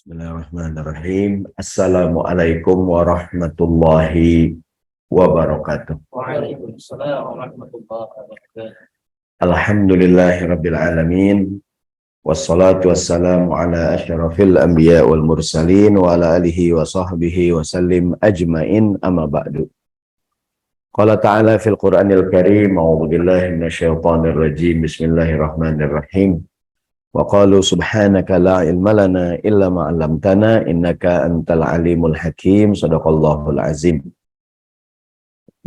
Bismillahirrahmanirrahim. Assalamualaikum warahmatullahi wabarakatuh. Waalaikumsalam warahmatullahi wabarakatuh. Alhamdulillahirabbil alamin. Wassalatu wassalamu ala asyrafil anbiya wal mursalin wa ala alihi wa sahbihi wa sallim ajmain, amma ba'du. Qala ta'ala fil Qur'anil Karim, a'udzu billahi minasyaitonir rajim. Bismillahirrahmanirrahim. Wa qalu subhanaka la ilma lana illa ma 'allamtana innaka antal alimul hakim. Shadaqallahul azim.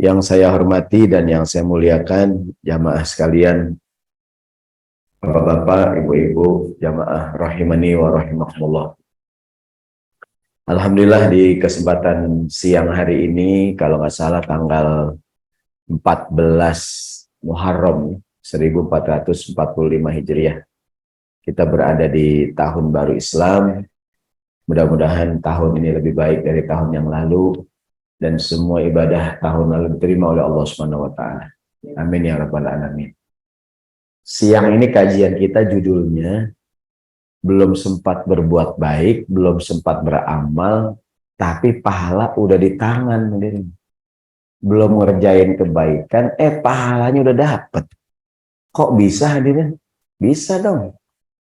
Yang saya hormati dan yang saya muliakan jamaah sekalian, Bapak-bapak, ibu-ibu, jamaah rahimani wa rahimakumullah. Alhamdulillah di kesempatan siang hari ini, kalau nggak salah tanggal 14 Muharram 1445 Hijriah, kita berada di tahun baru Islam. Mudah-mudahan tahun ini lebih baik dari tahun yang lalu, dan semua ibadah tahun lalu diterima oleh Allah Subhanahu wa Ta'ala. Amin ya rabbal alamin. Siang ini kajian kita judulnya belum sempat berbuat baik, belum sempat beramal, tapi pahala udah di tangan. Belum ngerjain kebaikan, pahalanya udah dapet. Kok bisa hadirin? Bisa dong.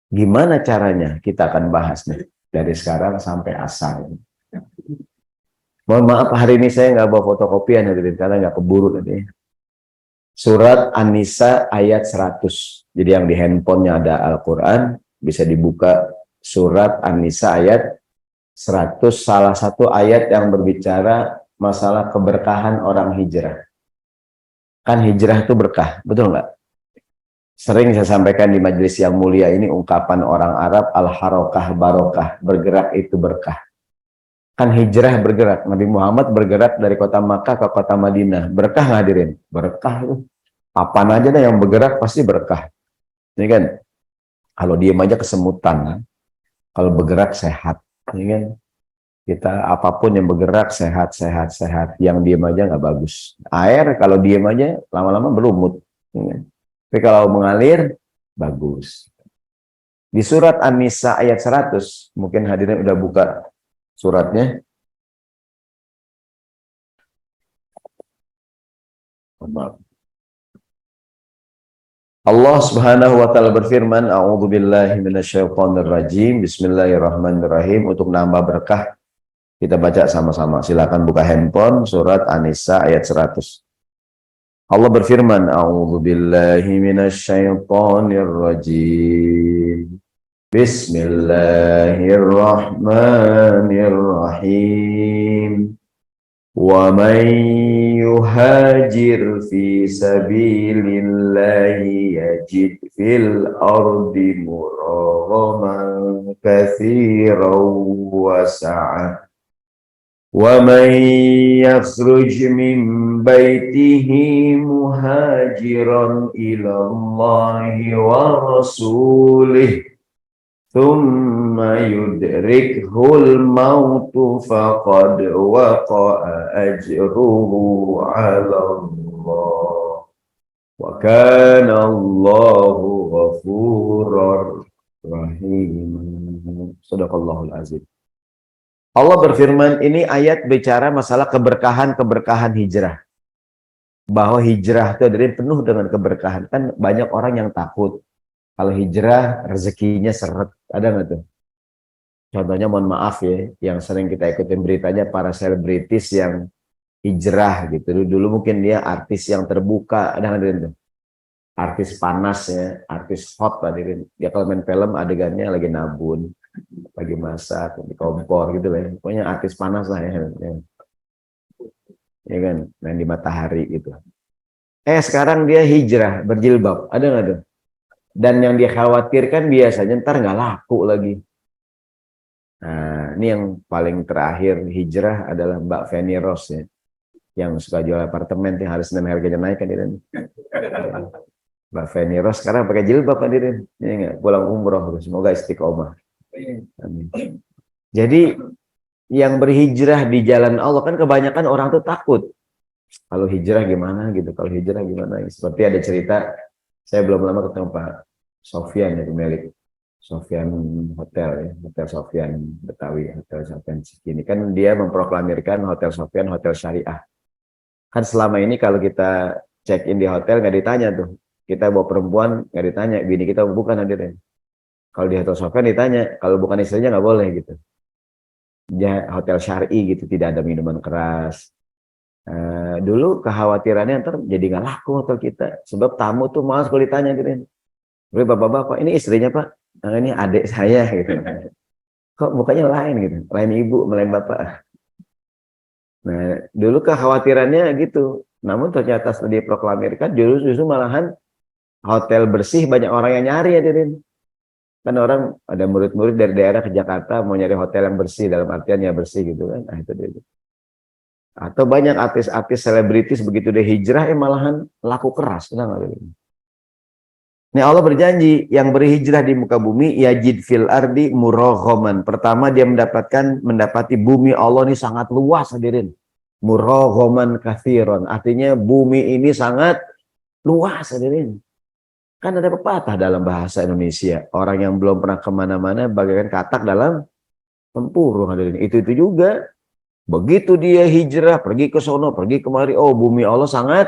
Gimana caranya? Kita akan bahas nih dari sekarang sampai asar. Mohon maaf hari ini saya nggak bawa fotokopian hadirin karena nggak keburu tadi. Surat An-Nisa ayat 100. Jadi yang di handphonenya ada Al-Quran, bisa dibuka surat An-Nisa ayat 100, salah satu ayat yang berbicara masalah keberkahan orang hijrah. Kan hijrah itu berkah, betul nggak? Sering saya sampaikan di majelis yang mulia ini ungkapan orang Arab, al-harokah barokah, bergerak itu berkah. Kan hijrah bergerak, Nabi Muhammad bergerak dari kota Makkah ke kota Madinah. Berkah nggak hadirin? Berkah itu. Apaan aja deh yang bergerak pasti berkah. Ini kan, kalau diem aja kesemutan, kan? Kalau bergerak sehat. Ini kan, kita apapun yang bergerak sehat. Yang diem aja nggak bagus. Air kalau diem aja lama-lama berlumut. Ini kan? Tapi kalau mengalir, bagus. Di surat An-Nisa ayat 100, mungkin hadirin udah buka suratnya. Maaf. Allah Subhanahu wa Ta'ala berfirman, A'udzu billahi minasyaitonir rajim. Bismillahirrahmanirrahim. Untuk nambah berkah, kita baca sama-sama. Silakan buka handphone, surat An-Nisa ayat 100. Allah berfirman, A'udzu billahi minasyaitonir rajim. Bismillahirrahmanirrahim. Wa man yuhajir fi sabilillahi yajid fil ardi muraghaman katsiran wa sa'ah. وَمَنْ يَخْرُجْ مِنْ بَيْتِهِ مُهَاجِرًا إِلَى اللَّهِ وَرَسُولِهِ ثُمَّ يُدْرِكْهُ الْمَوْتُ فَقَدْ وَقَعَ أَجْرُهُ عَلَى اللَّهِ وَكَانَ اللَّهُ غَفُورًا رَحِيمًا. Shadaqallahul azim. Allah berfirman, ini ayat bicara masalah keberkahan hijrah. Bahwa hijrah itu dari penuh dengan keberkahan. Kan banyak orang yang takut. Kalau hijrah, rezekinya seret. Ada nggak tuh? Contohnya mohon maaf ya, yang sering kita ikutin beritanya para selebritis yang hijrah gitu. Dulu mungkin dia artis yang terbuka. Ada nggak tuh? Artis panas ya, artis hot tadi. Dia kalau main film adegannya lagi nabun, lagi masak di kompor gitu lah. Pokoknya artis panas lah ya. Ya kan, main di matahari gitu. Sekarang dia hijrah berjilbab, ada nggak tuh? Dan yang dia khawatirkan biasanya ntar nggak laku lagi. Nah, ini yang paling terakhir hijrah adalah Mbak Feni Rose ya, yang suka jual apartemen yang harus dan harganya naik kan dia. Mbak Feni Rose sekarang pakai jilbab kan dia. Ini pulang umroh, semoga istiqomah. Amin. Jadi yang berhijrah di jalan Allah kan kebanyakan orang tuh takut. Kalau hijrah gimana gitu? Kalau hijrah gimana? Seperti ada cerita, saya belum lama ketemu Pak Sofyan ya, pemilik Sofyan Hotel ya, Hotel Sofyan Betawi, Hotel Sofyan Cikini. Kan dia memproklamirkan Hotel Sofyan Hotel Syariah. Kan selama ini kalau kita check in di hotel nggak ditanya tuh, kita bawa perempuan nggak ditanya, bini kita bukan hadirin. Kalau di Hotel Sofyan ditanya, kalau bukan istrinya nggak boleh gitu. Ya, hotel syar'i gitu, tidak ada minuman keras. Dulu kekhawatirannya ntar jadi nggak laku hotel kita, sebab tamu tuh malas kalau ditanya gitu. Bapak-bapak, ini istrinya Pak, ini adik saya gitu. Kok mukanya lain gitu, lain ibu, lain bapak. Nah, dulu kekhawatirannya gitu. Namun ternyata setelah diproklamirkan, justru malahan hotel bersih banyak orang yang nyari hadirin. Kan orang ada murid-murid dari daerah ke Jakarta mau nyari hotel yang bersih, dalam artian ya bersih gitu kan. Nah, itu dia. Atau banyak artis-artis selebritis begitu dia hijrah malahan laku keras. Ini Allah berjanji yang berhijrah di muka bumi yajid fil ardi muraghaman. Pertama dia mendapati bumi Allah ini sangat luas hadirin. Muraghaman katsiran. Artinya bumi ini sangat luas hadirin. Kan ada pepatah dalam bahasa Indonesia, orang yang belum pernah kemana-mana bagaikan katak dalam tempurung hadirin. Itu juga. Begitu dia hijrah, pergi ke sono, pergi kemari, oh bumi Allah sangat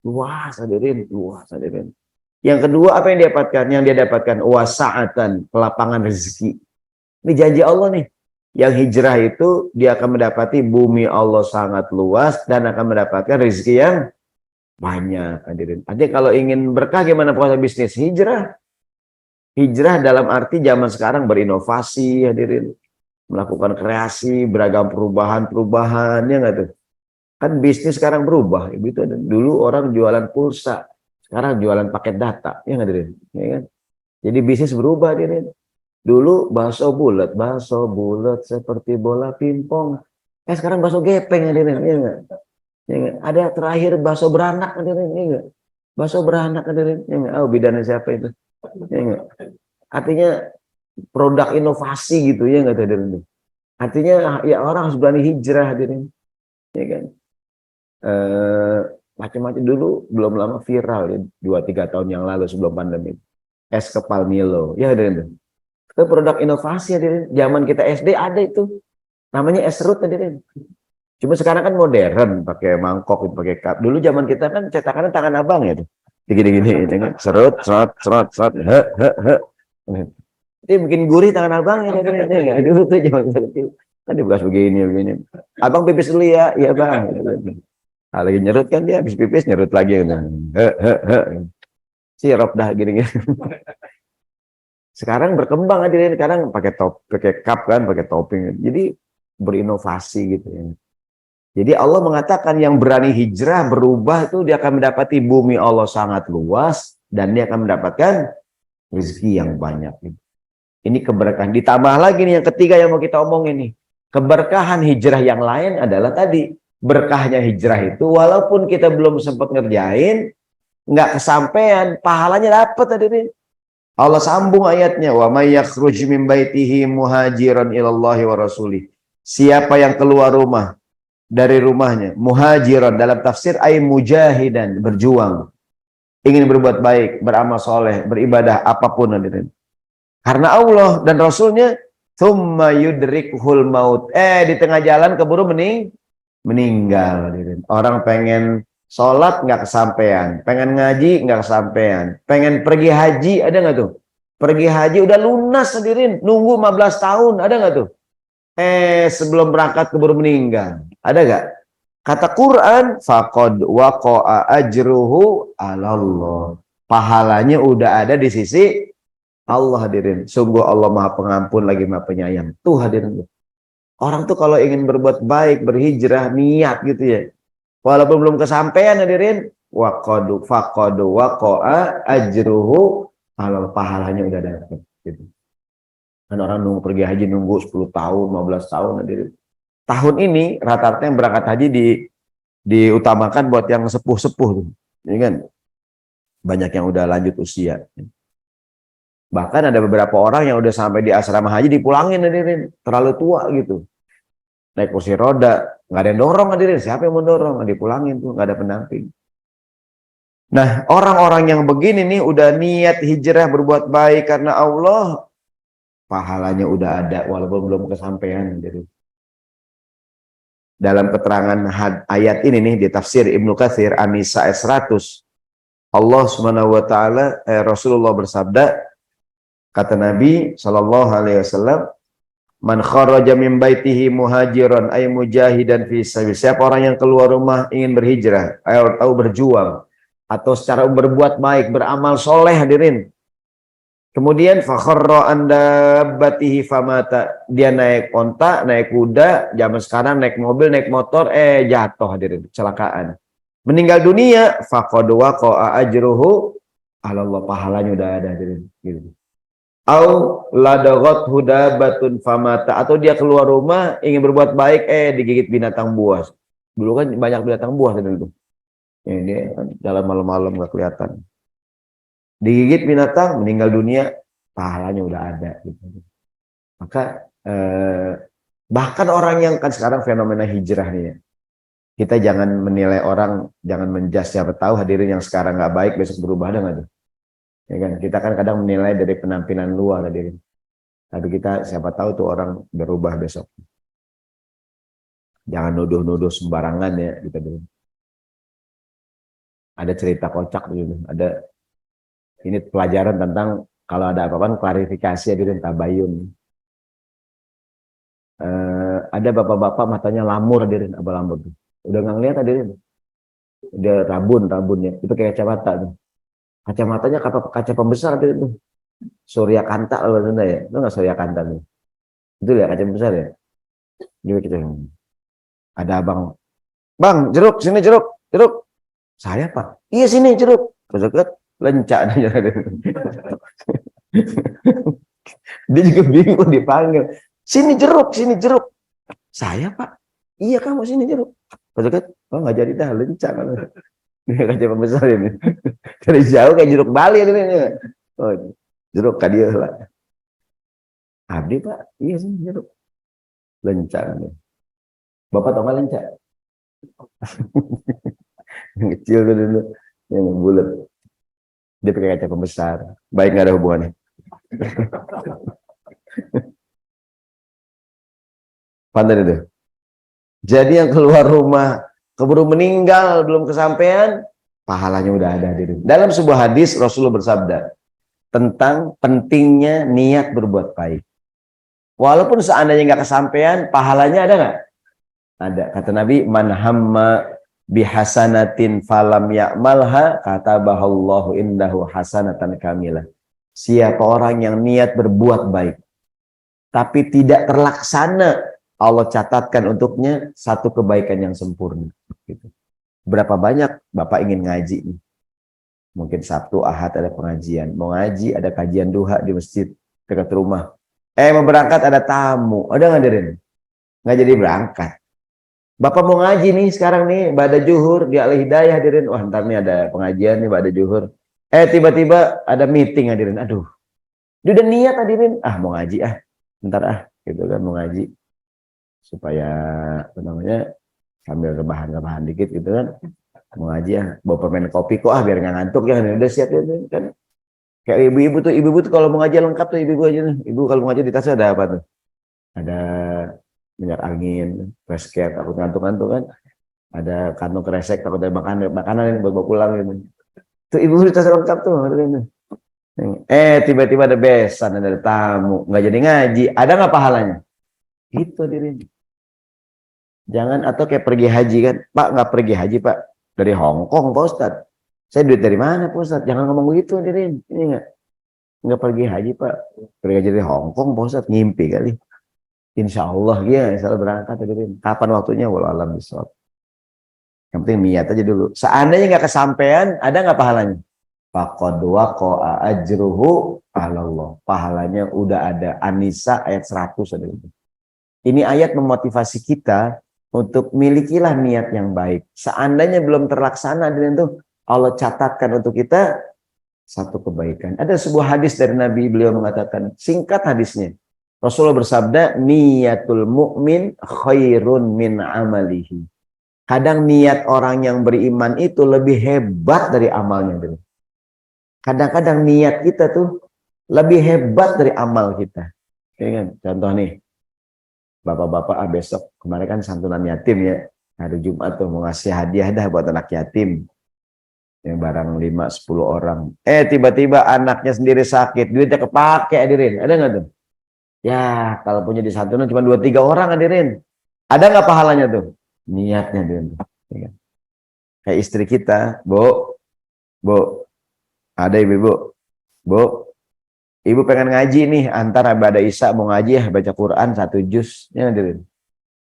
luas hadirin, luas hadirin. Yang kedua apa yang dia dapatkan? Yang dia dapatkan wasa'atan, kelapangan rezeki. Ini janji Allah nih. Yang hijrah itu dia akan mendapati bumi Allah sangat luas dan akan mendapatkan rezeki yang banyak hadirin. Artinya kalau ingin berkah gimana proses bisnis? Hijrah. Hijrah dalam arti zaman sekarang berinovasi hadirin. Melakukan kreasi, beragam perubahan-perubahan, ya nggak tuh? Kan bisnis sekarang berubah. Itu dulu orang jualan pulsa, sekarang jualan paket data, ya nggak hadirin? Ya kan? Jadi bisnis berubah hadirin. Dulu bakso bulat seperti bola pingpong. Sekarang bakso gepeng hadirin, ya nggak? Ya nggak? Ada terakhir bakso beranak hadirin, ya nggak? Bakso beranak hadirin, ya nggak? Oh bidannya siapa itu? Ya nggak? Artinya produk inovasi gitu ya nggak hadirin. Artinya ya orang harus berani hijrah hadirin, ya kan. Macam-macam dulu belum lama viral ya 2-3 tahun yang lalu sebelum pandemi. Es kepal Milo, ya hadirin. Itu produk inovasi hadirin. Zaman kita SD ada itu, namanya es serut hadirin. Cuma sekarang kan modern, pakai mangkok, pakai cup. Dulu zaman kita kan cetakannya tangan abang ya tuh, gini-gini, serut, Dia bikin gurih tangan abang ya, dulu tuh zaman kecil. Kan dibekas begini. Abang pipis dulu ya, iya bang. Nah, lagi nyerut kan dia habis pipis nyerut lagi. Sirup dah gini. Sekarang berkembang hadirin, sekarang pakai cup kan, pakai topping. Jadi berinovasi gitu ya. Jadi Allah mengatakan yang berani hijrah berubah itu dia akan mendapati bumi Allah sangat luas dan dia akan mendapatkan rezeki yang banyak. Ini keberkahan. Ditambah lagi nih yang ketiga yang mau kita omongin nih. Keberkahan hijrah yang lain adalah tadi. Berkahnya hijrah itu walaupun kita belum sempat ngerjain, nggak kesampaian, pahalanya dapat hadirin. Allah sambung ayatnya. Wa may yakhruj min baitihi muhajiran ilallahi wa rasulih. Siapa yang keluar rumah dari rumahnya, muhajiran dalam tafsir ay mujahidan, berjuang. Ingin berbuat baik, beramal soleh, beribadah apapun hadirin. Karena Allah dan Rasulnya, thumma yudrikuhul maut. Di tengah jalan keburu meninggal. Orang pengen sholat nggak kesampaian, pengen ngaji nggak kesampaian, pengen pergi haji ada nggak tuh? Pergi haji udah lunas hadirin, nunggu 15 tahun ada nggak tuh? Sebelum berangkat keburu meninggal, ada nggak? Kata Quran, faqad waqa'a ajruhu 'alallah. Pahalanya udah ada di sisi Allah hadirin. Sungguh Allah Maha Pengampun lagi Maha Penyayang. Tuh hadirin. Orang tuh kalau ingin berbuat baik, berhijrah, niat gitu ya. Walaupun belum kesampaian hadirin, waqadu faqadu waqa'a ajruhu, kalau pahalanya udah dapat gitu. Kan orang nunggu pergi haji nunggu 10 tahun, 15 tahun hadirin. Tahun ini rata-rata yang berangkat haji diutamakan buat yang sepuh-sepuh tuh. Ini kan banyak yang udah lanjut usia. Bahkan ada beberapa orang yang udah sampai di asrama haji dipulangin hadirin, terlalu tua gitu. Naik kursi roda, nggak ada yang dorong hadirin. Siapa yang mau dorong? Dipulangin tuh, nggak ada pendamping. Nah, orang-orang yang begini nih udah niat hijrah berbuat baik karena Allah, pahalanya udah ada walaupun belum kesampaian. Jadi dalam keterangan ayat ini nih di tafsir Ibnu Katsir An-Nisa ayat 100, Allah Subhanahu wa taala Rasulullah bersabda, kata Nabi sallallahu alaihi wasallam, man kharaja min baitihi muhajiran ay mujahidan fi sabil. Siapa orang yang keluar rumah ingin berhijrah atau berjuang atau secara berbuat baik, beramal soleh, hadirin. Kemudian fakharra anda batihi famata, dia naik onta, naik kuda, zaman sekarang naik mobil, naik motor, jatuh, hadirin, kecelakaan, meninggal dunia, faqad waqa'a ajruhu ala Allah, pahalanya udah ada, hadirin, gitu. Au ladagat hudabatun famata, atau dia keluar rumah ingin berbuat baik, digigit binatang buas. Dulu kan banyak binatang buas itu. Ini jalan malam-malam nggak kelihatan. Digigit binatang, meninggal dunia, pahalanya udah ada. Gitu. Maka bahkan orang yang kan sekarang fenomena hijrah nih ya, kita jangan menilai orang, jangan menjudge, siapa tahu hadirin yang sekarang nggak baik besok berubah, ada nggak tuh? Ya kan? Kita kan kadang menilai dari penampilan luar, hadirin. Tapi kita siapa tahu tuh orang berubah besok. Jangan nuduh-nuduh sembarangan ya, gitu. Ada cerita kocak gitu, ada ini pelajaran tentang kalau ada apa-apa klarifikasi, hadirin, tabayun. Ada bapak-bapak matanya lamur, hadirin, apa lamur tuh? Udah nggak ngeliat, hadirin. Udah rabunnya, itu kayak kacamata tuh. Kacamatanya kaca pembesar, hadirin tuh. Surya Kanta kalau Sunda ya, itu nggak Surya Kanta nih. Itu ya kaca besar ya. Juga kita ada abang, bang jeruk sini, jeruk. Saya pak, iya sini jeruk. Terus lencak aja. Dia juga bingung dipanggil. Sini jeruk. Saya pak, iya kamu sini jeruk. Terus oh nggak jadi dah, lencak. Dia kaca pembesar ini. Dari jauh kayak jeruk Bali ini. Oh, jeruk kadia lah. Abdi pak, iya sini jeruk. Lencak. Bapak tau nggak lencak? Yang kecil dulu, yang bulat. Dia pakai kaca pembesar. Baik, nggak ada hubungannya. Pantai itu. Jadi yang keluar rumah keburu meninggal belum kesampaian, pahalanya udah ada. Dalam sebuah hadis Rasulullah bersabda tentang pentingnya niat berbuat baik. Walaupun seandainya nggak kesampaian, pahalanya ada nggak? Ada. Kata Nabi, man hamma bihasanatin falam ya'malha katabahallahu indahu hasanatan kamilah. Siapa orang yang niat berbuat baik tapi tidak terlaksana, Allah catatkan untuknya satu kebaikan yang sempurna. Gitu. Berapa banyak Bapak ingin ngaji nih? Mungkin Sabtu, Ahad ada pengajian, mau ngaji, ada kajian duha di masjid dekat rumah. Mau berangkat ada tamu, ada ngadirin? Nggak jadi berangkat. Bapak mau ngaji nih sekarang nih, ba'da zuhur di Al-Hidayah, hadirin. Wah, ntar nih ada pengajian nih ba'da zuhur. Tiba-tiba ada meeting, hadirin. Aduh, dia udah niat, hadirin. Mau ngaji ntar gitu kan, mau ngaji supaya apa namanya, sambil rebahan dikit gitu kan, mau ngaji bawa permen kopi kok biar nggak ngantuk ya, udah siap ya kan. Kayak ibu-ibu tuh kalau mau ngaji lengkap tuh, ibu aja nih. Ibu kalau mau ngaji di tasnya ada apa tuh? Ada minyak angin, basket, takut ngantuk-ngantuk kan. Ada kantong kresek, takut ada makanan ini buat bawa pulang gitu. Tuh ibu di tasnya lengkap tuh. Tiba-tiba ada besan, ada tamu, nggak jadi ngaji, ada nggak pahalanya? Itu dirinya. Jangan, atau kayak pergi haji kan, Pak nggak pergi haji Pak, dari Hong Kong Pak Ustadz. Saya duit dari mana Pak Ustadz? Jangan ngomong begitu dirinya. Ini nggak pergi haji Pak, pergi haji dari Hong Kong Pak Ustadz, ngimpi kali. Insya Allah ya, insya Allah berangkat dirinya. Kapan waktunya? Walau alam bisawab. Yang penting niat aja dulu. Seandainya nggak kesampaian, ada nggak pahalanya? Faqad waqa'a ajruhu 'ala Allah. Pahalanya udah ada. An-Nisa ayat 100 ada itu. Ini ayat memotivasi kita untuk milikilah niat yang baik. Seandainya belum terlaksana dengan itu, Allah catatkan untuk kita satu kebaikan. Ada sebuah hadis dari Nabi, beliau mengatakan, singkat hadisnya. Rasulullah bersabda, niyatul mu'min khairun min amalihi. Kadang niat orang yang beriman itu lebih hebat dari amalnya. Kadang-kadang niat kita tuh lebih hebat dari amal kita. Ya kan? Contoh nih, bapak-bapak besok kemarin kan santunan yatim ya. Hari Jumat tuh mau ngasih hadiah dah buat anak yatim. Yang barang 5-10 orang. Tiba-tiba anaknya sendiri sakit, duitnya kepake hadirin. Ada nggak tuh? Ya, kalau punya di santunan cuma 2-3 orang hadirin. Ada nggak pahalanya tuh? Niatnya hadirin. Ya kan? Kayak istri kita, Bu, ada ibu, Bu, ibu pengen ngaji nih, antara ibadah Isya mau ngaji ya, baca Quran 1 juz. Ya hadirin.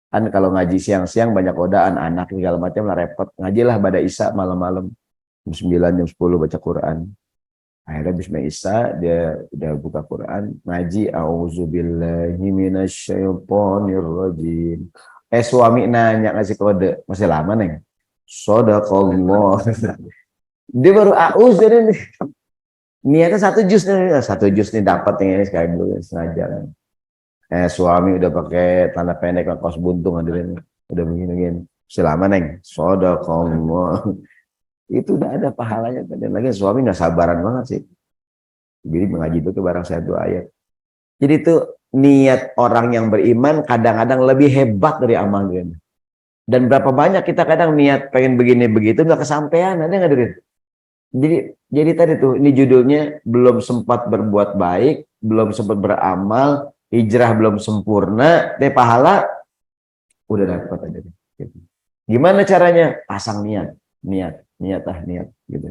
Kan kalau ngaji siang-siang banyak godaan, anak segala macam lah repot. Ngajilah pada Isya malam-malam. Jam 9, jam 10 baca Quran. Akhirnya habis Isya dia udah buka Quran, ngaji auzubillahi minasyaitonirrajim. Suami nanya ngasih kode, masih lama neng. Shadaqallah. Dia baru auz ini. Niatnya 1 juz nih, 1 juz nih dapat yang ini sekali dulu sengaja. Suami udah pakai tanda pendek kaos buntung hadirin, udah begini-begini. Masih lama neng. Shadaqallah. Itu udah ada pahalanya. Dan lagi suami nggak sabaran banget sih. Jadi mengaji itu barang saya 2 ayat. Jadi itu niat orang yang beriman kadang-kadang lebih hebat dari amalnya. Dan berapa banyak kita kadang niat pengen begini begitu nggak kesampaian, ada nggak Dirin? Jadi tadi tuh ini judulnya belum sempat berbuat baik, belum sempat beramal, hijrah belum sempurna, pahala udah dapat aja. Gitu. Gimana caranya? Pasang niat gitu.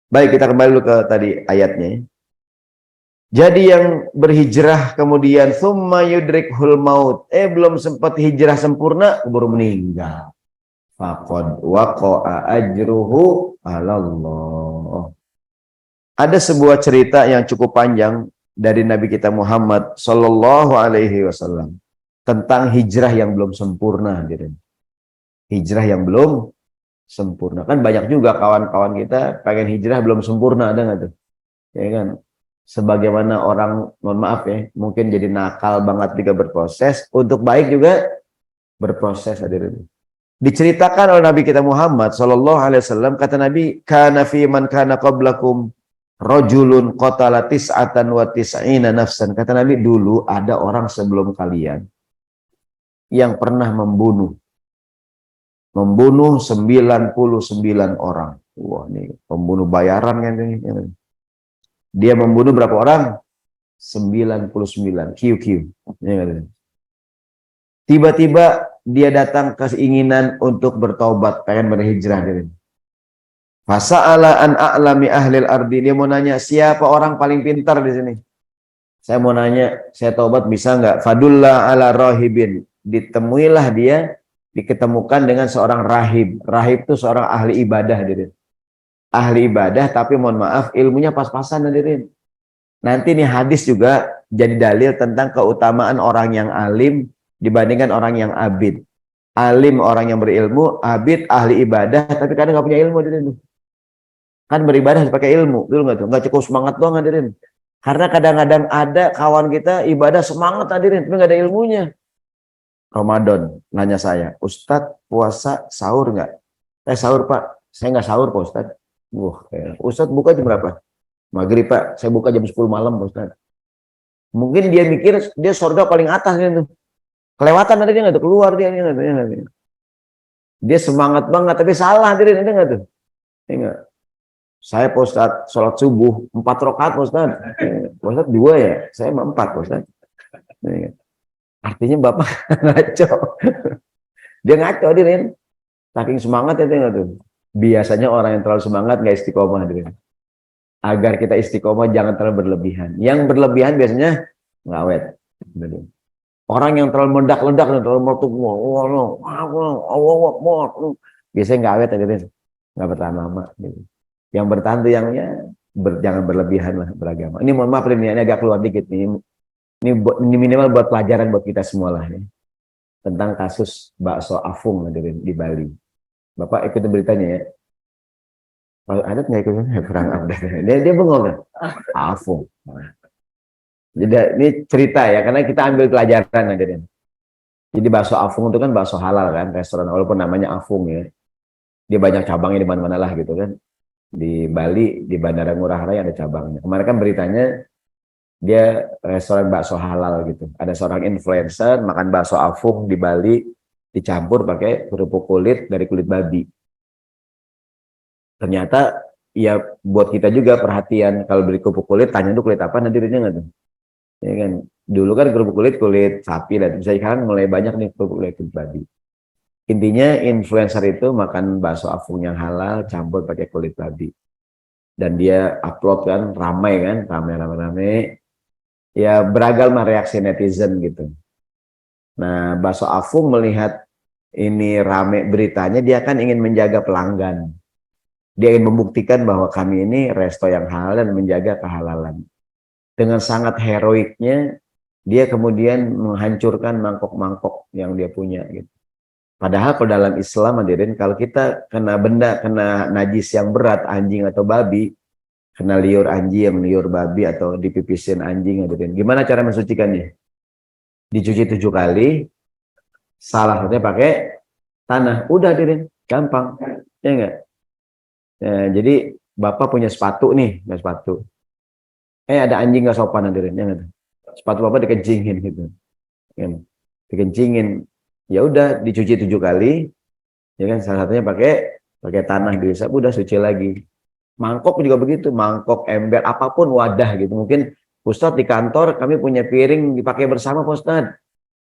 Baik, kita kembali dulu ke tadi ayatnya. Jadi yang berhijrah kemudian summa yudrikhul maut, belum sempat hijrah sempurna baru meninggal. Faqad waqa'a ajruhu 'alallah. Ada sebuah cerita yang cukup panjang dari Nabi kita Muhammad sallallahu alaihi wasallam tentang hijrah yang belum sempurna, hijrah yang belum sempurna. Kan banyak juga kawan-kawan kita pengen hijrah belum sempurna, ada nggak tuh? Ya kan? Sebagaimana orang, mohon maaf ya, mungkin jadi nakal banget juga berproses, untuk baik juga berproses hadirin. Diceritakan oleh Nabi kita Muhammad sallallahu alaihi wasallam, kata Nabi, kana fi man kana qablakum rajulun qatala tis'atan wa tis'ina nafsan. Kata Nabi, dulu ada orang sebelum kalian yang pernah membunuh 99 orang. Wah, ini pembunuh bayaran kan ini. Dia membunuh berapa orang? 99. QQ. Tiba-tiba dia datang keinginan untuk bertobat, pengen berhijrah. Fasa'ala an a'lami ahlil ardi. Dia mau nanya, siapa orang paling pintar di sini? Saya mau nanya, saya tobat bisa nggak? Fadulla ala rahibin. Ditemuilah dia, diketemukan dengan seorang rahib. Rahib itu seorang ahli ibadah. Ahli ibadah, tapi mohon maaf, ilmunya pas-pasan hadirin. Nanti nih hadis juga jadi dalil tentang keutamaan orang yang alim dibandingkan orang yang abid. Alim orang yang berilmu, abid ahli ibadah, tapi kadang nggak punya ilmu hadirin. Kan beribadah pakai ilmu, betul nggak tuh? Nggak cukup semangat doang hadirin. Karena kadang-kadang ada kawan kita ibadah semangat hadirin, tapi nggak ada ilmunya. Ramadan, nanya saya, Ustadz puasa sahur nggak? Sahur Pak, saya nggak sahur Pak Ustadz. Ustadz buka jam berapa? Maghrib Pak, saya buka jam 10 malam Ustadz. Mungkin dia mikir dia surga paling atas gitu. Kelewatan nanti dia nggak tuh, keluar dia. Dia semangat banget, tapi salah hadirin, ada nggak tuh? Enggak. Saya Pak Ustadz sholat subuh 4 rakaat Pak Ustadz. Pak Ustadz 2 ya, saya 4 Pak Ustadz. Artinya Bapak ngaco. Dia ngaco hadirin. Saking semangat itu nggak tuh. Biasanya orang yang terlalu semangat nggak istiqomah hadirin. Agar kita istiqomah jangan terlalu berlebihan. Yang berlebihan biasanya ngawet. Orang yang terlalu meledak-ledak dan terlalu meletup, biasanya nggak awet hadirin. Nggak bertahan lama. Yang bertahan itu jangan berlebihan lah beragama. Ini mohon maaf ini agak keluar dikit nih. Ini minimal buat pelajaran buat kita semua lah ya. Tentang kasus bakso Afung hadirin di Bali. Bapak ikutin beritanya ya. Kalau adat nggak ikutin, kurang update. Dia bengong kan? Afung. Jadi ini cerita ya, karena kita ambil pelajaran hadirin. Jadi bakso Afung itu kan bakso halal kan, restoran walaupun namanya Afung ya. Dia banyak cabangnya di mana-mana lah gitu kan. Di Bali, di Bandara Ngurah Rai ada cabangnya. Kemarin kan beritanya Dia restoran bakso halal gitu. Ada seorang influencer makan bakso afung di Bali dicampur pakai kerupuk kulit dari kulit babi. Ternyata ya buat kita juga perhatian kalau beli kerupuk kulit tanya dulu kulit apa nanti duitnya nggak tuh. Ya kan. Dulu kan kerupuk kulit sapi dan sekarang mulai banyak nih kerupuk kulit babi. Intinya influencer itu makan bakso afung yang halal campur pakai kulit babi. Dan dia upload kan ramai kan, ramai. Ya beragam lah reaksi netizen gitu. Nah, bakso afung melihat ini rame beritanya, dia kan ingin menjaga pelanggan. Dia ingin membuktikan bahwa kami ini resto yang halal dan menjaga kehalalan. Dengan sangat heroiknya, dia kemudian menghancurkan mangkok-mangkok yang dia punya gitu. Padahal kalau dalam Islam hadirin, kalau kita kena benda, kena najis yang berat, anjing atau babi, kena liur anjing, liur babi atau dipipisin anjing hadirin. Gimana cara mensucikannya? Dicuci 7 kali, salah satunya pakai tanah. Udah hadirin, gampang. Ya enggak? Jadi Bapak punya sepatu nih, nggak sepatu. Ada anjing nggak sopan hadirin, ya enggak? Sepatu Bapak dikencingin gitu. Ya, dikencingin. Ya udah dicuci 7 kali, ya kan? Salah satunya pakai tanah diusap, udah suci lagi. Mangkok juga begitu, mangkok, ember, apapun wadah gitu. Mungkin Ustadz di kantor kami punya piring dipakai bersama Pak Ustadz.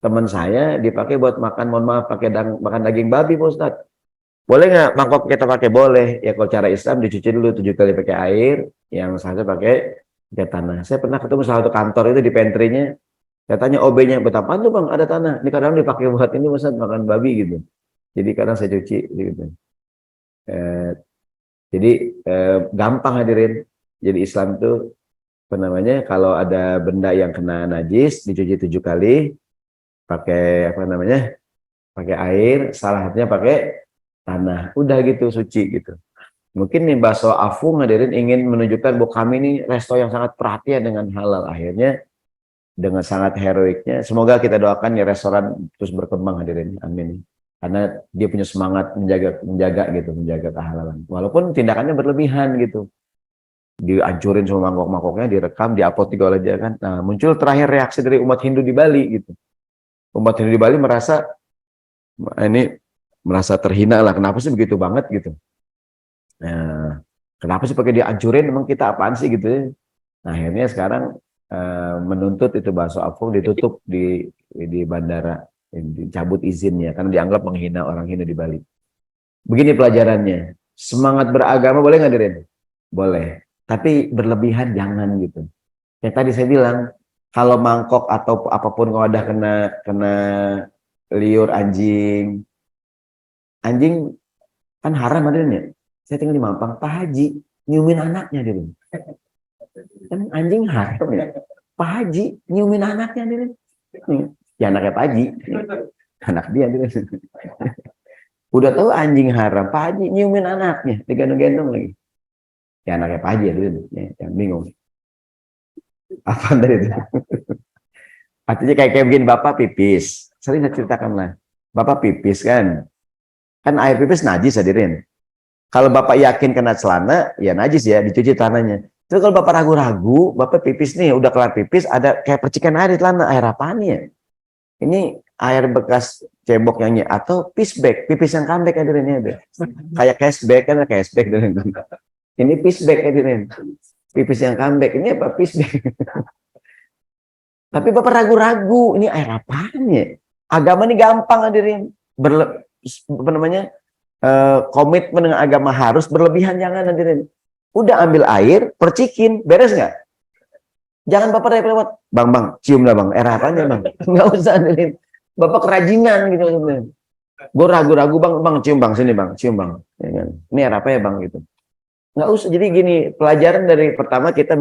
Teman saya dipakai buat makan, mohon maaf, makan daging babi Pak Ustadz. Boleh nggak mangkok kita pakai? Boleh. Ya kalau cara Islam dicuci dulu 7 kali pakai air, yang satu pakai tanah. Saya pernah ketemu salah satu kantor itu di pantry-nya, katanya OB-nya, betapa tuh bang ada tanah. Ini kadang dipakai buat ini Ustadz makan babi gitu. Jadi kadang saya cuci gitu. Jadi gampang hadirin. Jadi Islam itu apa namanya? Kalau ada benda yang kena najis dicuci 7 kali, pakai apa namanya? Pakai air, salah satunya pakai tanah. Udah gitu suci gitu. Mungkin nih bakso afung hadirin ingin menunjukkan bahwa kami ini resto yang sangat perhatian dengan halal. Akhirnya dengan sangat heroiknya, semoga kita doakan ya restoran terus berkembang hadirin. Amin. Karena dia punya semangat menjaga kehalalan. Walaupun tindakannya berlebihan gitu. Dihancurin semua mangkok-mangkoknya, direkam, diupload juga oleh dia kan. Nah, muncul terakhir reaksi dari umat Hindu di Bali gitu. Umat Hindu di Bali merasa terhina lah. Kenapa sih begitu banget gitu? Nah, kenapa sih pakai dihancurin? Emang kita apaan sih gitu ya? Nah, akhirnya sekarang menuntut itu bakso afung ditutup di bandara, dicabut izinnya karena dianggap menghina orang Hindu di Bali. Begini pelajarannya, semangat beragama boleh nggak hadirin? Boleh, tapi berlebihan jangan gitu. Yang tadi saya bilang, kalau mangkok atau apapun kalau ada kena liur anjing kan haram hadirin ya. Saya tinggal di Mampang, Pak Haji nyiumin anaknya hadirin. Kan anjing haram ya. Pak Haji nyiumin anaknya hadirin. Ya anaknya Pak Haji, anak dia hadirin. Udah tahu anjing haram, Pak Haji nyiumin anaknya, digendong-gendong lagi. Ya anaknya Pak Haji hadirin, yang bingung. Apa dari itu? Artinya kayak begini, Bapak pipis. Sering saya ceritakan lah. Bapak pipis kan air pipis najis hadirin. Kalau Bapak yakin kena celana, ya najis ya, dicuci celananya. Tapi kalau Bapak ragu-ragu, Bapak pipis nih, udah kelar pipis, ada kayak percikan air di celana, air apaan ya? Ini air bekas cebok nyanyi atau pissback, pipis yang comeback hadirin ya. Kayak cashback kan, cashback hadirin. Ini pissback hadirin. Pipis yang comeback, ini apa pissback? Tapi Bapak ragu-ragu, ini air apaan ya? Agama ini gampang hadirin. Komitmen dengan agama harus berlebihan, jangan hadirin. Udah ambil air, percikin, beres nggak? Jangan Bapak lewat, bang, cium lah bang, air apanya bang? Nggak usah hadirin. Bapak kerajinan gitu. Gue ragu-ragu bang, cium bang, sini bang, cium bang. Ini air apa ya bang gitu. Nggak usah. Jadi gini, pelajaran dari pertama kita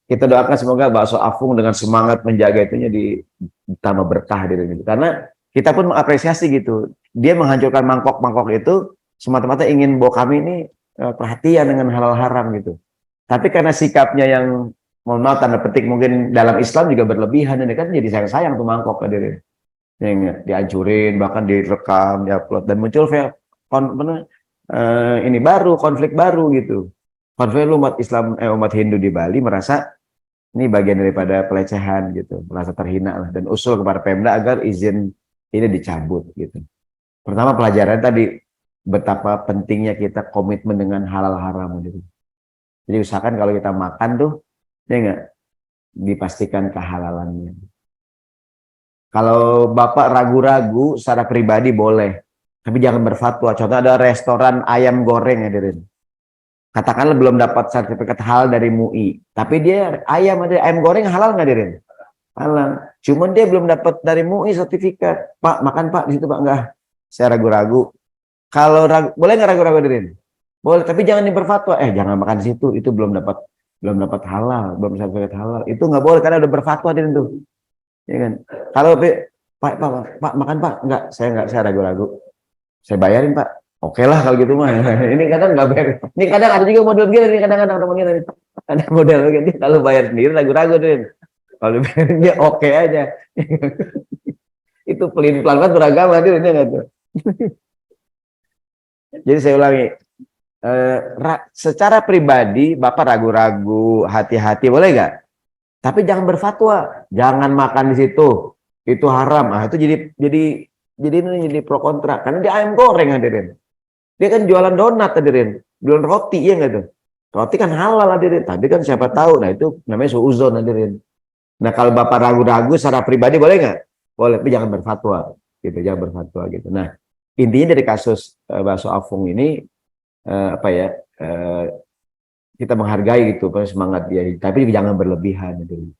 doakan semoga bakso afung dengan semangat menjaga itunya ditambah berkah gitu. Karena kita pun mengapresiasi gitu. Dia menghancurkan mangkok-mangkok itu semata-mata ingin bahwa kami ini perhatian dengan halal haram gitu. Tapi karena sikapnya yang mohon maaf tanda petik mungkin dalam Islam juga berlebihan, ini kan jadi sayang-sayang tuh mangkok hadirin. Dihancurin, bahkan direkam, diupload dan muncul konflik baru gitu. Konflik umat Islam umat Hindu di Bali merasa Ini bagian daripada pelecehan gitu, merasa terhina lah, dan usul kepada Pemda agar izin ini dicabut gitu. Pertama pelajaran tadi betapa pentingnya kita komitmen dengan halal haram gitu. Jadi usahakan kalau kita makan tuh, ya enggak, dipastikan kehalalannya. Kalau Bapak ragu-ragu secara pribadi boleh, tapi jangan berfatwa. Contoh ada restoran ayam goreng ya, Dirin. Katakanlah belum dapat sertifikat halal dari MUI, tapi dia ayam goreng halal nggak, Dirin? Halal. Cuman dia belum dapat dari MUI sertifikat. Pak, makan Pak di situ Pak, enggak. Saya ragu-ragu. Kalau boleh nggak ragu-ragu, Dirin? Boleh, tapi jangan berfatwa. Jangan makan di situ, itu belum dapat halal, belum sertifikat halal. Itu nggak boleh karena udah berfatwa, Dirin tuh. Ya kan? Kalau Pak makan Pak, enggak, saya ragu-ragu. Saya bayarin Pak. Oke lah kalau gitu mah. Ini kadang nggak bayar. Ini kadang ada juga model gini nih, kadang-kadang teman kita nih. Ada model begini, kalau bayar sendiri ragu-ragu tuh. Kalau dibayarin dia oke aja. Itu pelin-pelan kan beragama dia nggak tuh. Jadi saya ulangi, secara pribadi Bapak ragu-ragu, hati-hati boleh nggak? Tapi jangan berfatwa, jangan makan di situ, itu haram. Itu jadi pro kontra, karena dia ayam goreng hadirin. Dia kan jualan donat hadirin, jualan roti, ya nggak tuh? Roti kan halal hadirin, tapi kan siapa tahu, nah itu namanya suuzon hadirin. Nah kalau Bapak ragu-ragu secara pribadi boleh nggak? Boleh, tapi jangan berfatwa, gitu, jangan berfatwa gitu. Nah intinya dari kasus bakso Afung ini kita menghargai gitu semangat dia, tapi jangan berlebihan gitu.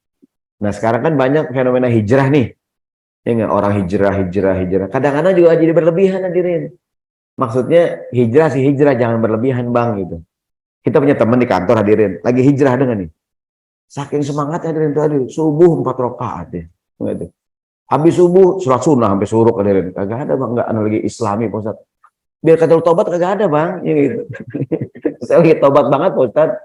Nah sekarang kan banyak fenomena hijrah nih, ya nggak, orang hijrah. Kadang-kadang juga jadi berlebihan hadirin. Maksudnya hijrah sih hijrah, jangan berlebihan bang gitu. Kita punya teman di kantor hadirin, lagi hijrah dengan nih. Saking semangatnya hadirin tadi, subuh 4 rakaat ya, gitu. Habis subuh surat sunnah sampai suruk hadirin. Kagak ada bang, nggak analogi Islami Pak Ustadz. Biar kata lu tobat kagak ada bang, ya gitu. Saya lagi tobat banget Pak Ustadz.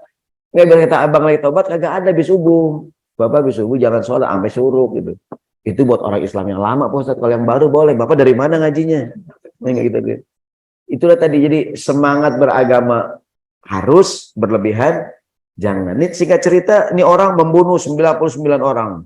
Nggak, biar kata abang lagi tobat kagak ada habis subuh. Bapak habis subuh jangan sholat sampai suruk gitu. Itu buat orang Islam yang lama Pak Ustadz. Kalau yang baru boleh. Bapak dari mana ngajinya? Nggak gitu. Itulah tadi, jadi semangat beragama harus berlebihan, jangan. Ini singkat cerita, ini orang membunuh 99 orang.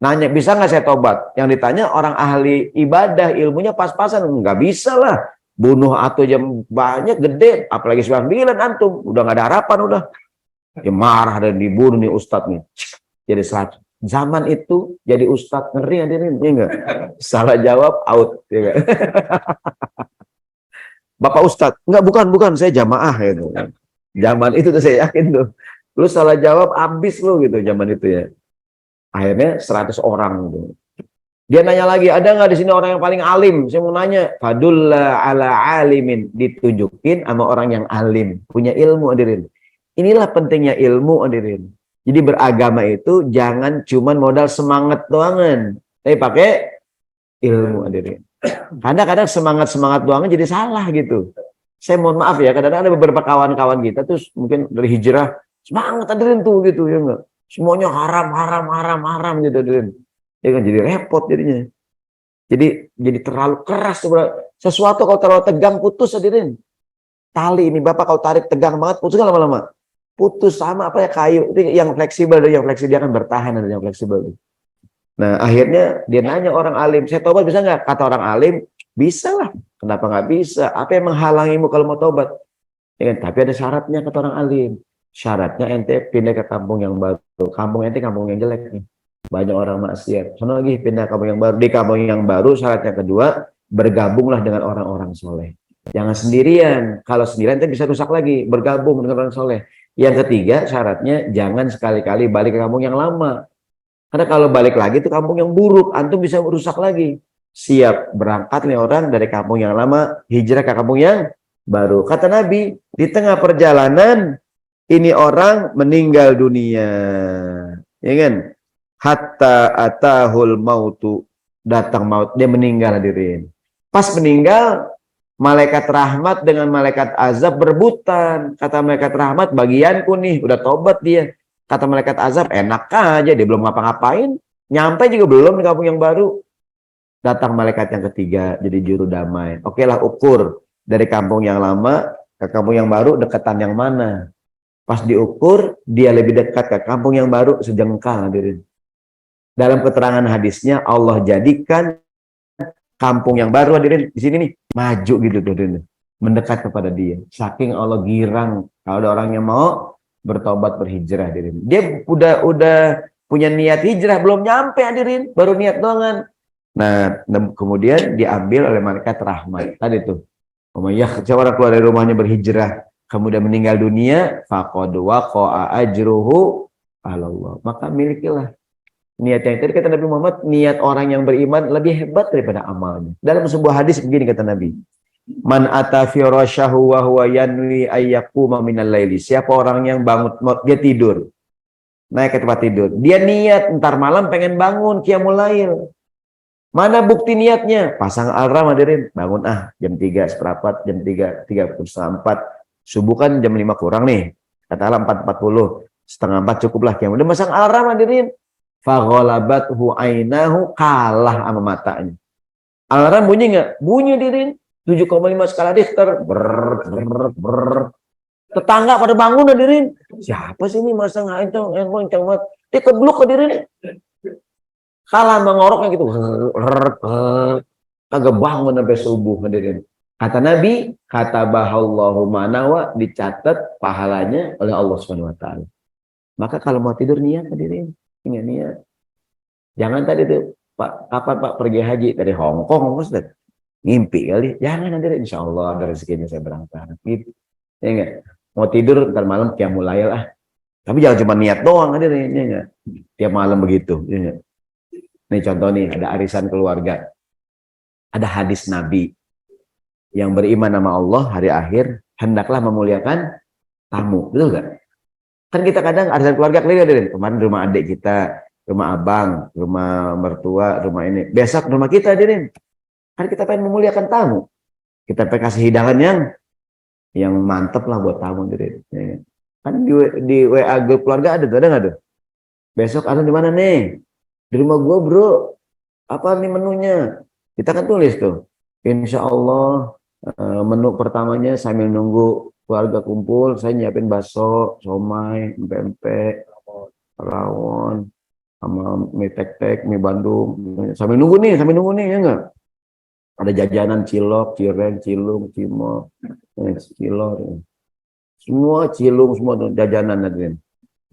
Nanya, bisa nggak saya tobat? Yang ditanya orang ahli ibadah, ilmunya pas-pasan. Nggak bisa lah. Bunuh atau jam banyak, gede. Apalagi 99 antum. Udah nggak ada harapan udah. Ya marah dan dibunuh nih ustadz nih. Jadi 100. Zaman itu jadi ustadz, ngeri hadirin, ya enggak? Salah jawab, out. Ya Bapak Ustadz, enggak, bukan, saya jamaah gitu. Zaman itu tuh saya yakin tuh. Lu salah jawab, abis lu gitu zaman itu ya. Akhirnya 100 orang gitu. Dia nanya lagi, ada nggak di sini orang yang paling alim? Saya mau nanya, fadulla ala alimin, ditunjukin sama orang yang alim, punya ilmu hadirin. Inilah pentingnya ilmu hadirin. Jadi beragama itu jangan cuman modal semangat doangan, tapi pakai ilmu hadirin. Kadang-kadang semangat doang jadi salah gitu. Saya mohon maaf ya, kadang-kadang ada beberapa kawan-kawan kita tuh mungkin dari hijrah semangat hadirin tuh gitu ya enggak. Semuanya haram gitu hadirin. Ya kan jadi repot jadinya. Jadi terlalu keras tuh. Sesuatu kalau terlalu tegang putus hadirin. Tali ini Bapak kalau tarik tegang banget putus kan lama-lama. Putus sama apa ya, kayu. Itu yang fleksibel, dia akan bertahan, ada yang fleksibel. Nah akhirnya dia nanya orang alim, saya tobat bisa nggak? Kata orang alim, bisa lah. Kenapa nggak bisa? Apa yang menghalangimu kalau mau tobat? Ya kan? Tapi ada syaratnya kata orang alim. Syaratnya ente pindah ke kampung yang baru. Kampung ente kampung yang jelek nih. Banyak orang maksiat. Sono lagi pindah ke kampung yang baru. Di kampung yang baru syaratnya kedua, bergabunglah dengan orang-orang soleh. Jangan sendirian. Kalau sendirian ente bisa rusak lagi. Bergabung dengan orang soleh. Yang ketiga syaratnya jangan sekali-kali balik ke kampung yang lama. Karena kalau balik lagi itu kampung yang buruk, antum bisa rusak lagi. Siap berangkat nih orang dari kampung yang lama, hijrah ke kampung yang baru. Kata Nabi, di tengah perjalanan ini orang meninggal dunia. Ya kan? Hatta atahul mautu, datang maut, dia meninggal hadirin. Pas meninggal, malaikat rahmat dengan malaikat azab berebutan. Kata malaikat rahmat, bagianku nih, udah tobat dia. Kata malaikat azab, enak aja, dia belum ngapa-ngapain, nyampe juga belum di kampung yang baru. Datang malaikat yang ketiga, jadi juru damai. Oke lah, ukur dari kampung yang lama ke kampung yang baru, deketan yang mana? Pas diukur, dia lebih dekat ke kampung yang baru sejengkal hadirin. Dalam keterangan hadisnya, Allah jadikan kampung yang baru hadirin di sini nih maju gitu tuh hadirin, mendekat kepada dia. Saking Allah girang kalau ada orang yang mau bertobat berhijrah hadirin. Dia udah punya niat hijrah, belum nyampe hadirin, baru niat doangan. Nah, kemudian diambil oleh malaikat rahmat. Tadi tuh, Umayyah orang keluar dari rumahnya berhijrah, kemudian meninggal dunia, faqad waqa'a ajruhu 'ala Allah. Maka milikilah niat yang tadi kata Nabi Muhammad, niat orang yang beriman lebih hebat daripada amalnya. Dalam sebuah hadis begini kata Nabi, man ata firasyahu wa huwa yanwi ayyaquma minal laili. Siapa orang yang bangun, dia tidur, naik ke tempat tidur, dia niat ntar malam pengen bangun qiyamul lail. Mana bukti niatnya? Pasang alarm hadirin, bangun jam 3 seperempat, jam 3 subuh kan jam 5 kurang nih, kata alarm 4.40, setengah 4 cukuplah qiyamul. Udah masang alarm hadirin, faghalabathu ainahu, kalah sama matanya. Alarm bunyi nggak? Bunyi hadirin, 7,5 skala Richter. Tetangga pada bangun hadirin. Siapa sih ini masang handphone banget? Dia keblok hadirin. Kalah mengoroknya gitu. Kagak bangun sampai subuh hadirin. Kata Nabi, kata bahallahu manawa, dicatat pahalanya oleh Allah Subhanahu wa taala. Maka kalau mau tidur niat hadirin, ingat niat. Jangan tadi tuh, Pak, kapan Pak pergi haji dari Hong Kong, Ustaz? Ngimpi kali. Jangan nanti, insya Allah ada rezekinya saya berangkat. Gitu. Ya enggak? Mau tidur ntar malam qiyamul lail Tapi jangan cuma niat doang hadirin, ya enggak? Tiap malam begitu, ya enggak? Nih contoh nih, ada arisan keluarga. Ada hadis Nabi. Yang beriman sama Allah hari akhir, hendaklah memuliakan tamu. Betul enggak? Kan kita kadang arisan keluarga keliling hadirin. Kemarin rumah adik kita, rumah abang, rumah mertua, rumah ini. Besok rumah kita hadirin. Kan kita pengen memuliakan tamu. Kita pengen kasih hidangan yang mantep lah buat tamu hadirin. Kan di WA grup keluarga ada nggak tuh? Besok ada di mana nih? Di rumah gua bro. Apa nih menunya? Kita kan tulis tuh. Insya Allah menu pertamanya sambil nunggu keluarga kumpul, saya nyiapin bakso, somai, pempek, rawon, sama mie tek-tek, mie Bandung. Sambil nunggu nih ya enggak? Ada jajanan cilok, cireng, cilung, cimol, cilor. Semua cilung, semua jajanan hadirin.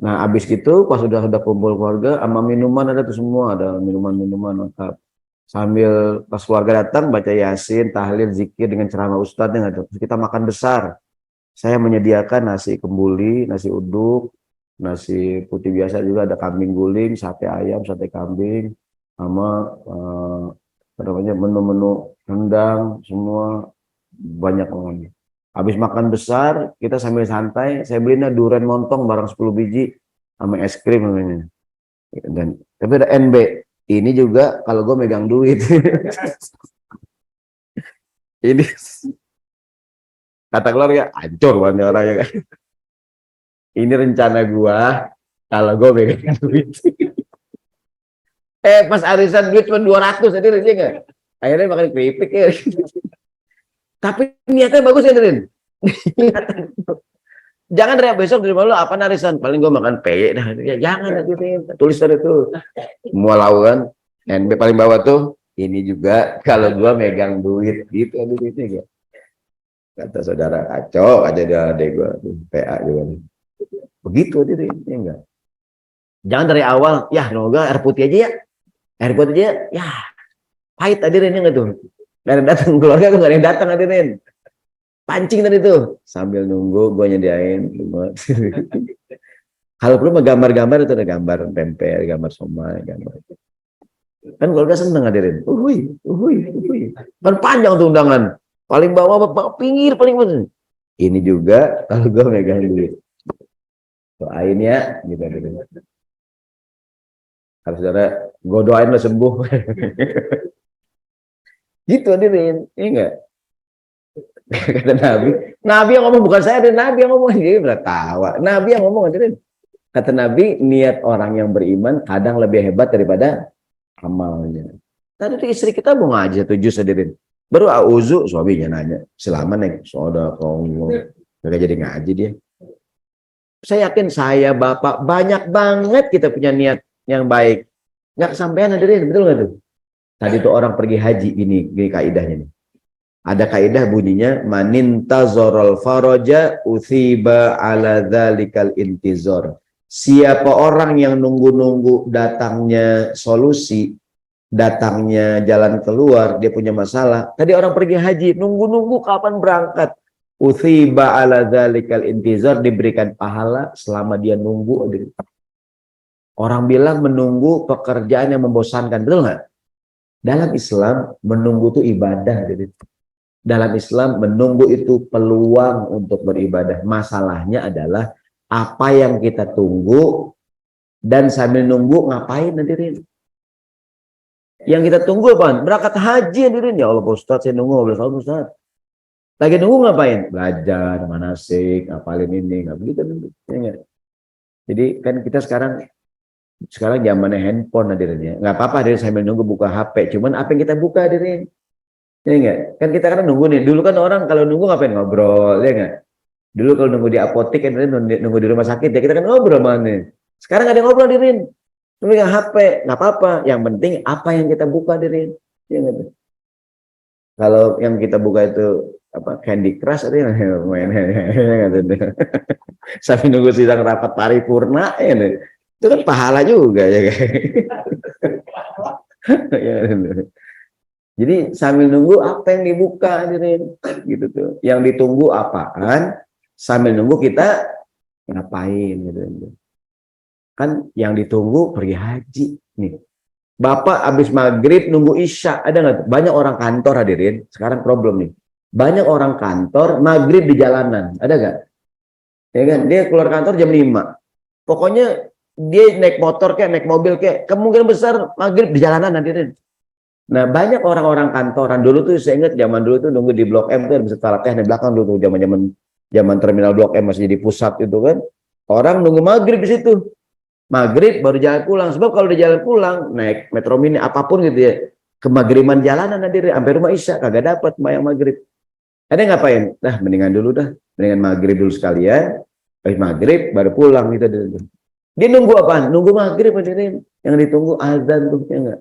Nah, habis gitu pas sudah kumpul keluarga, sama minuman ada tuh semua, ada minuman lengkap. Sambil pas keluarga datang baca Yasin, tahlil, zikir dengan ceramah ustadznya, terus kita makan besar. Saya menyediakan nasi kembuli, nasi uduk, nasi putih biasa juga, ada kambing guling, sate ayam, sate kambing, sama menu-menu rendang, semua banyak banget. Habis makan besar, kita sambil santai, saya belinya durian montong barang 10 biji sama es krim namanya. Dan tapi ada NB. Ini juga kalau gue megang duit. Ini kata keluarga, hancur banget orangnya kan. Ini rencana gue kalau gue megang duit. Pas arisan duit cuma 200 aja enggak. Akhirnya makan keripik ya. Tapi niatnya bagus ya, Drin. Jangan dari besok di rumah lu apa arisan, paling gue makan peye dah. Ya, jangan Drin. Tulis dari itu. Semua lauan. NB paling bawah tuh, ini juga kalau gue megang duit gitu duitnya gitu. Kata saudara kacau aja dia adek gue PA juga. Begitu Drin, ya enggak. Jangan dari awal, ya semoga air putih aja ya. Air putih aja, ya pahit hadirin ya enggak tuh. Gak ada datang keluarga tuh, gak ada yang datang hadirin. Pancing tadi tuh sambil nunggu gue nyediain. Kalau perlu gambar-gambar itu ada gambar pempek, gambar somai, gambar. Kan keluarga seneng hadirin. Uhui. Kan panjang tuh undangan. Paling bawah, pinggir paling bawah. Ini juga kalau gue megang duit. Doain ya, gitu hadirin. Kalau saudara, gue doain lo sembuh. Gitu hadirin, ini enggak? Kata Nabi yang ngomong, bukan saya, Nabi yang ngomong. Jadi bertawa, Nabi yang ngomong hadirin. Kata Nabi, niat orang yang beriman kadang lebih hebat daripada amalnya. Tadi tuh istri kita mau ngaji 7 hadirin. Baru auzu, suaminya nanya, selama nih, saudara kau gak jadi ngaji dia. Saya yakin saya, Bapak, banyak banget kita punya niat yang baik. Nggak kesampaian hadirin, betul nggak tuh? Tadi tuh orang pergi haji, gini kaidahnya nih. Ada kaidah bunyinya, manintazorul faraja uthiba ala dzalikal intizor. Siapa orang yang nunggu-nunggu datangnya solusi, datangnya jalan keluar, dia punya masalah. Tadi orang pergi haji, nunggu-nunggu kapan berangkat. Uthiba ala dzalikal intizar, diberikan pahala selama dia nunggu. Orang bilang menunggu pekerjaan yang membosankan, betul nggak? Dalam Islam menunggu itu ibadah. Dalam Islam menunggu itu peluang untuk beribadah. Masalahnya adalah apa yang kita tunggu dan sambil nunggu ngapain hadirin? Yang kita tunggu apa? Berangkat haji hadirin. Ya Allah Pak Ustadz, saya nunggu 15 tahun Ustadz. Lagi nunggu ngapain? Belajar, manasik, ngapalin ini, nggak begitu. Ya, jadi kan kita sekarang zamannya handphone hadirin ya. Nggak apa-apa hadirin sambil nunggu buka HP. Cuman apa yang kita buka hadirin? Ya enggak? Kan kita kan nunggu nih. Dulu kan orang kalau nunggu ngapain? Ngobrol, ya enggak? Dulu kalau nunggu di apotek kan nunggu di rumah sakit ya kita kan ngobrol mana. Sekarang nggak ada ngobrol hadirin. Nunggu HP, nggak apa-apa. Yang penting apa yang kita buka hadirin. Ya enggak? Kalau yang kita buka itu apa Candy Crush atau main sampai nunggu sidang rapat paripurna ya, itu kan pahala juga ya jadi sambil nunggu apa yang dibuka gitu tuh, yang ditunggu apaan, sambil nunggu kita ngapain gitu kan. Yang ditunggu pergi haji nih. Bapak habis maghrib nunggu isya, ada nggak? Banyak orang kantor hadirin sekarang problem nih. Banyak orang kantor maghrib di jalanan, ada nggak? Ya kan, dia keluar kantor jam 5. Pokoknya dia naik motor kayak naik mobil kayak kemungkinan besar maghrib di jalanan hadirin. Nah banyak orang-orang kantoran dulu tuh, saya ingat zaman dulu tuh nunggu di Blok M tuh bisa talateh di belakang dulu tuh, zaman terminal Blok M masih di pusat itu kan. Orang nunggu maghrib di situ. Maghrib baru jalan pulang, sebab kalau di jalan pulang naik metro mini apapun gitu ya, kemaghriban jalanan hadirin sampai rumah isya kagak dapat bayang maghrib. Ada ngapain? Dah mendingan dulu dah, mendingan maghrib dulu sekalian, habis maghrib baru pulang gitu. Dia nunggu apaan? Nunggu maghrib hadirin. Yang ditunggu azan tuh ya enggak.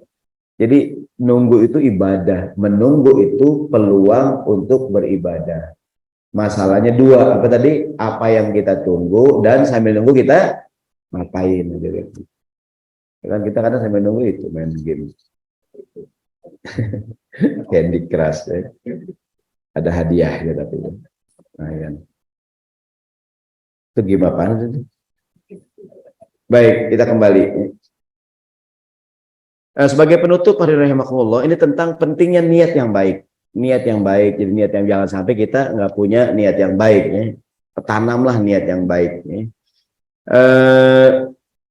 Jadi nunggu itu ibadah, menunggu itu peluang untuk beribadah. Masalahnya dua, apa tadi? Apa yang kita tunggu dan sambil nunggu kita ngapain gitu. Kan kita kadang sambil nunggu itu main game. Candy Crush ya. Ada hadiah ya tapi. Nah, ya. Itu gimana itu? Baik, kita kembali. Sebagai penutup hari rahimakumullah, ini tentang pentingnya niat yang baik. Niat yang baik, jadi niat yang jangan sampai kita nggak punya niat yang baik. Ya. Tanamlah niat yang baik. Ya.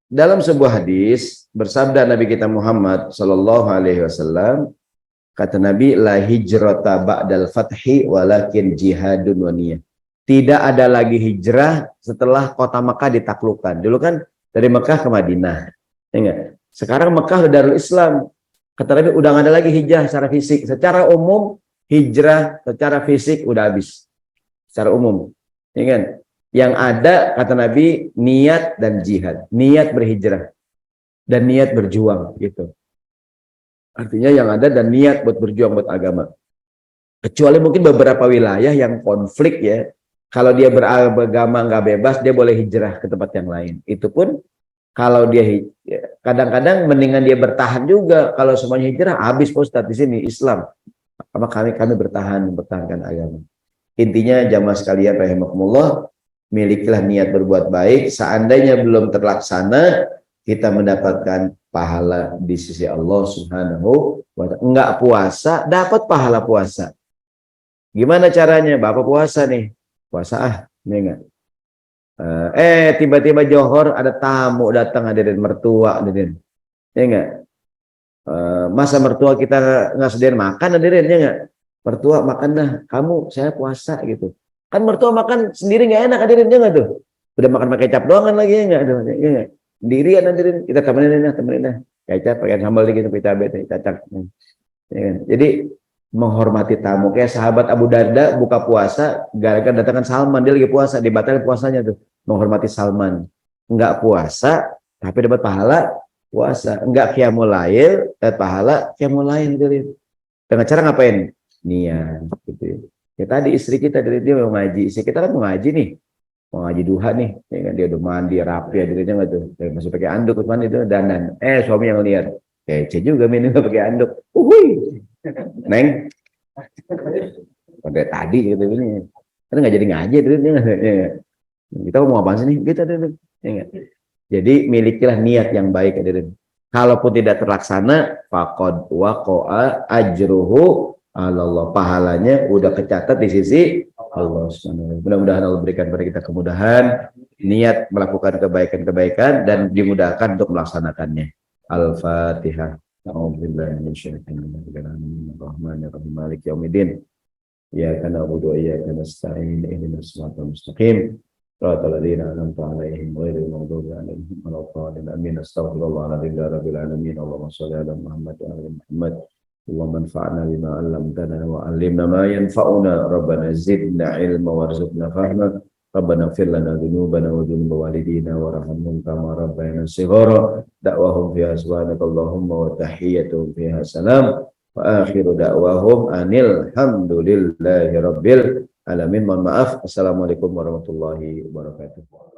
Dalam sebuah hadis bersabda Nabi kita Muhammad Sallallahu Alaihi Wasallam, kata Nabi, la hijrata ba'dal fathi walakin jihadun wa niyah. Tidak ada lagi hijrah setelah kota Mekah ditaklukkan. Dulu kan dari Mekah ke Madinah. Ya, sekarang Mekah udah Darul Islam. Kata Nabi udah nggak ada lagi hijrah secara fisik. Secara umum hijrah secara fisik udah habis. Secara umum. Ya kan? Yang ada kata Nabi niat dan jihad. Niat berhijrah dan niat berjuang gitu. Artinya yang ada dan niat buat berjuang buat agama. Kecuali mungkin beberapa wilayah yang konflik ya. Kalau dia beragama nggak bebas, dia boleh hijrah ke tempat yang lain. Itu pun kalau dia kadang-kadang mendingan dia bertahan juga. Kalau semuanya hijrah, habis Ustadz di sini Islam. Apa kami mempertahankan agama. Intinya jamaah sekalian rahimakumullah, milikilah niat berbuat baik. Seandainya belum terlaksana, kita mendapatkan pahala di sisi Allah Subhanahu wa ta'ala. Enggak puasa, dapat pahala puasa. Gimana caranya? Bapak puasa nih. Puasa ini enggak. Tiba-tiba Johor ada tamu datang, hadirin mertua hadirin. Ya enggak? Masa mertua kita nggak sediain makan hadirin ya enggak? Mertua makan dah, kamu saya puasa gitu. Kan mertua makan sendiri nggak enak hadirin ya enggak tuh? Udah makan pakai kecap doang kan lagi ya enggak? Ya enggak? Sendirian hadirin, kita temenin dah. Kecap pakai sambal dikit sampai cabai cacak. Ya kan? Jadi menghormati tamu. Kayak sahabat Abu Darda buka puasa, gara-gara datangkan Salman, dia lagi puasa, dibatalkan puasanya tuh, menghormati Salman. Enggak puasa, tapi dapat pahala puasa. Enggak qiyamul lail, dapat pahala qiyamul lail gitu. Dengan cara ngapain? Niat gitu. Ya tadi istri kita dari dia mau ngaji, istri kita kan mau ngaji nih, mau ngaji duha nih, ya kan dia udah mandi rapi ya dirinya nggak tuh, masih pakai anduk mandi itu dandan, suami yang lihat, kece juga ini nggak pakai anduk, neng, pada tadi gitu ini, kan nggak jadi ngaji dirinya, ya. Kita mau apa sih nih, kita ya, jadi milikilah niat yang baik hadirin. Kalaupun tidak terlaksana, faqad waqa'a ajruhu Allah, pahalanya udah kecatat di sisi Allah Subhanahu. Mudah-mudahan Allah berikan pada kita kemudahan, niat melakukan kebaikan-kebaikan dan dimudahkan untuk melaksanakannya. Al-Fatihah. A'udzubillahi minasyaitonir rajim. Bismillahirrahmanirrahim. Maliki yaumiddin. Iyyaka na'budu wa iyyaka nasta'in. Ihdinas siratal mustaqim. Shiratal ladzina an'amta 'alaihim ghairil maghdubi 'alaihim waladdallin. Amin. Astaghfirullahaladzim rabbil alamin. Allahumma shalli ala Muhammad wa ala Muhammad. Allahumma anfa'na bima 'allamtana wa 'allimna ma yanfa'una. Rabbana zidna 'ilma warzuqna fahma. Rabbana ighfir lana dzunubana wa dzunuba walidina warhamhum kama rabbayana shighara. Da'wahum fiha subhanakallahumma wa tahiyyatuhum fiha salam. Wa akhiru da'wahum anil hamdulillahi rabbil alamin. Mohon maaf. Assalamualaikum warahmatullahi wabarakatuh.